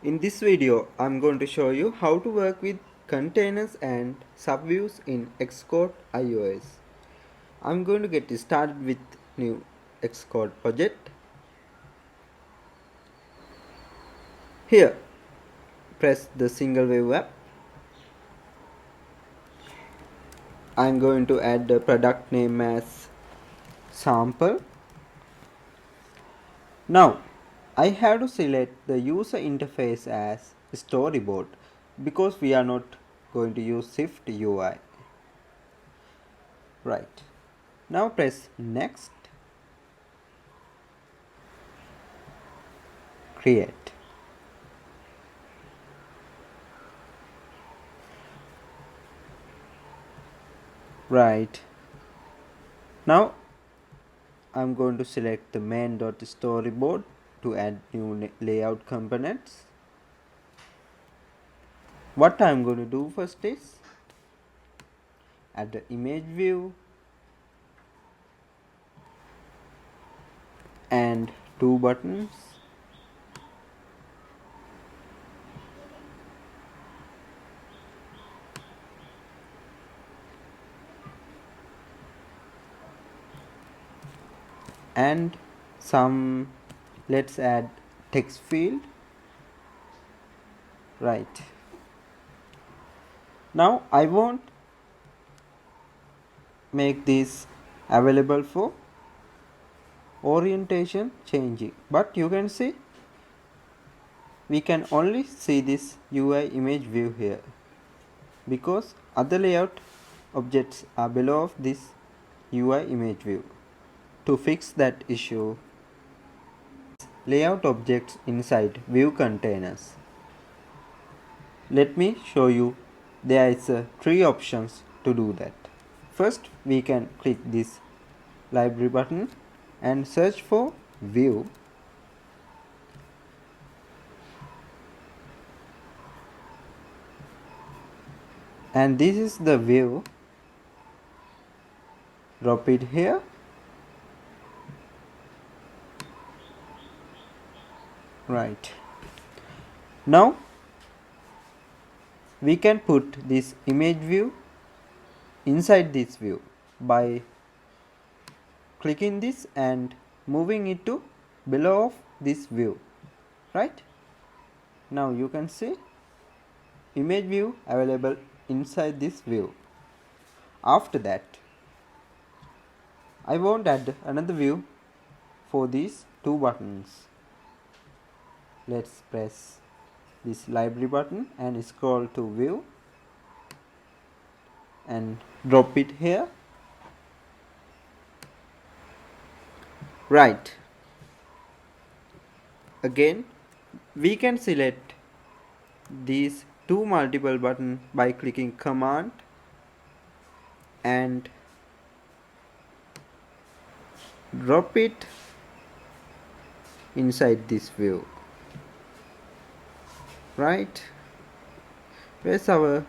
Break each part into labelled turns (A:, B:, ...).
A: In this video, I'm going to show you how to work with containers and subviews in Xcode iOS. I'm going to get started with new Xcode project. Here, press the single wave app. I'm going to add the product name as sample. Now, I have to select the user interface as storyboard because we are not going to use Swift UI. Right. Now press next. Create. Right. Now I'm going to select the main.storyboard to add new layout components. What I'm going to do first is add the image view and two buttons. And let's add text field. Right. Now I won't make this available for orientation changing, but you can see we can only see this UI image view here because other layout objects are below this UI image view. To fix that issue, layout objects inside view containers. Let me show you. There is three options to do that. First, we can click this library button and search for view. And this is the view. Drop it here. Right. Now we can put this image view inside this view by clicking this and moving it to below of this view. Right. Now you can see image view available inside this view. After that, I won't add another view for these two buttons. Let's press this library button and scroll to view and drop it here. Right. Again, we can select these two multiple buttons by clicking command and drop it inside this view. Right. Where's our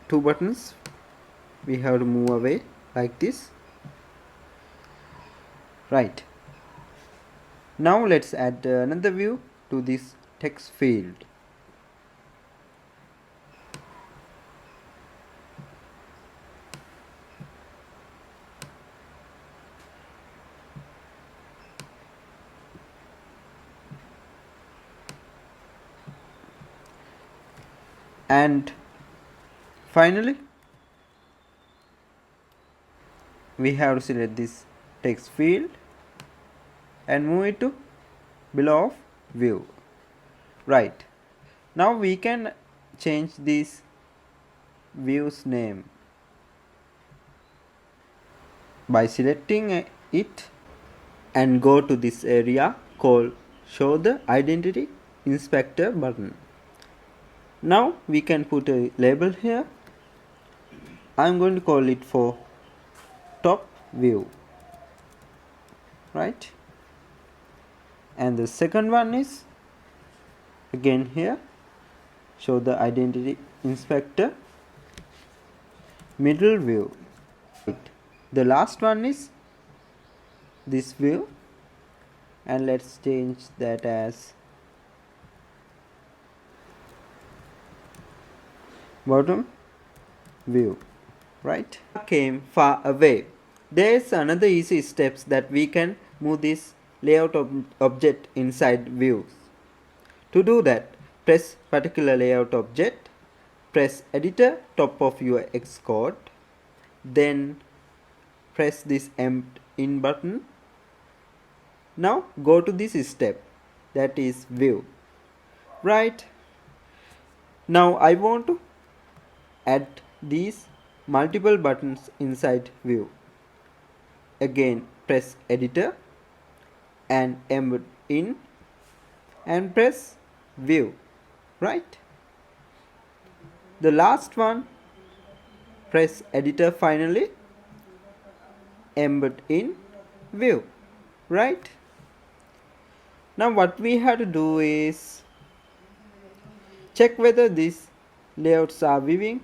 A: two buttons? We have to move away like this. Right. Now let's add another view to this text field. And finally, we have to select this text field and move it to below of view. Right. Now we can change this view's name by selecting it and go to this area called show the identity inspector button. Now we can put a label here. I'm going to call it for top view. Right. And the second one is again here show the identity inspector middle view. Right. The last one is this view and let's change that as bottom view, right? Came far away. There is another easy steps that we can move this layout object inside views. To do that, press particular layout object, press editor top of your Xcode, then press this in button. Now go to this step, that is view, right? Now I want to add these multiple buttons inside view. Again press editor and embed in and press view, right? The last one, press editor finally, embed in view, right? Now what we have to do is check whether these layouts are viewing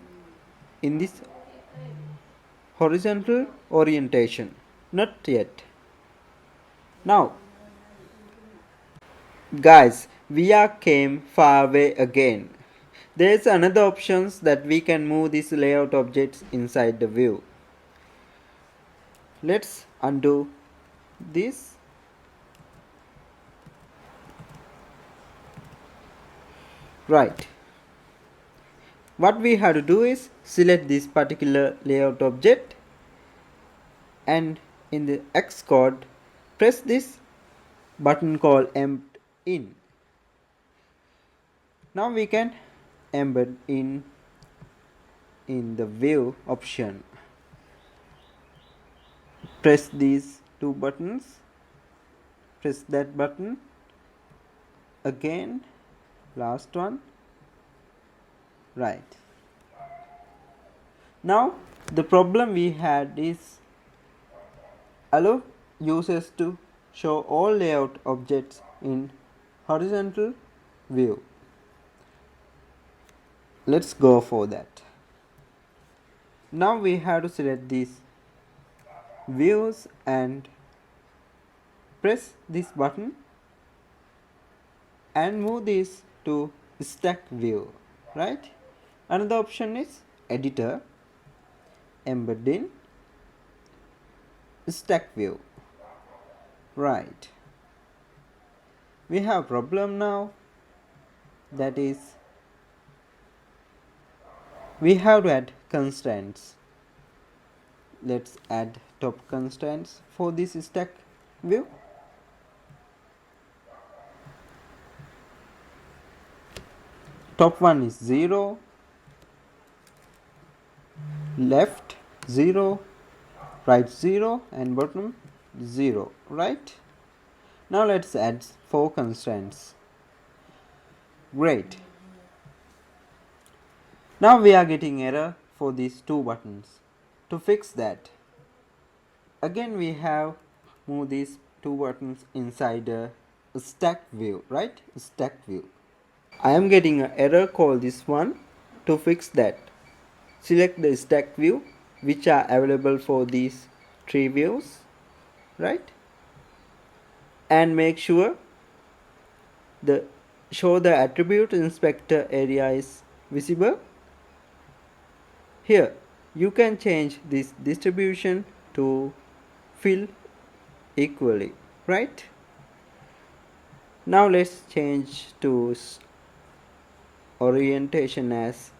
A: in this horizontal orientation. Not yet. Now guys, we are came far away again. There is another options that we can move these layout objects inside the view. Let's undo this. Right. What we have to do is select this particular layout object and in the Xcode press this button called embed in. Now we can embed in the view option. Press these two buttons, press that button again, last one, right. Now the problem we had is allow users to show all layout objects in horizontal view. Let's go for that. Now we have to select these views and press this button and move this to stack view, right? Another option is editor, embed in, stack view, right. We have a problem now, that is we have to add constraints. Let's add top constraints for this stack view. Top one is 0, left 0, right 0 and bottom 0, right? Now let's add 4 constraints. Great. Now we are getting error for these 2 buttons. To fix that, again we have move these 2 buttons inside a stack view, right? Stack view. I am getting an error called this one. To fix that, select the stack view which are available for these 3 views, right? And make sure the show the attribute inspector area is visible. Here you can change this distribution to fill equally, right? Now let's change to orientation as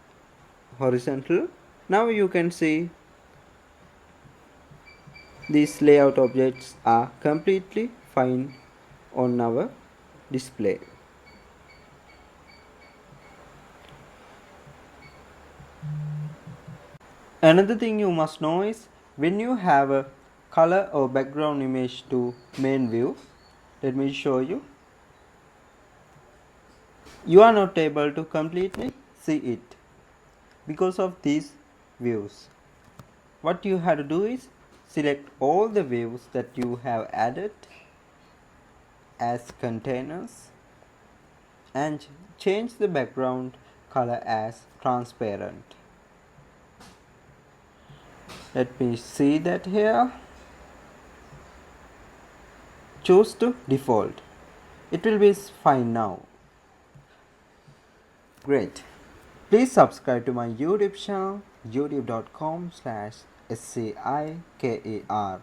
A: horizontal. Now you can see these layout objects are completely fine on our display. Another thing you must know is when you have a color or background image to main view, let me show you. You are not able to completely see it because of these views. What you have to do is select all the views that you have added as containers and change the background color as transparent. Let me see that here. Choose to default. It will be fine now. Great. Please subscribe to my YouTube channel youtube.com/scikar.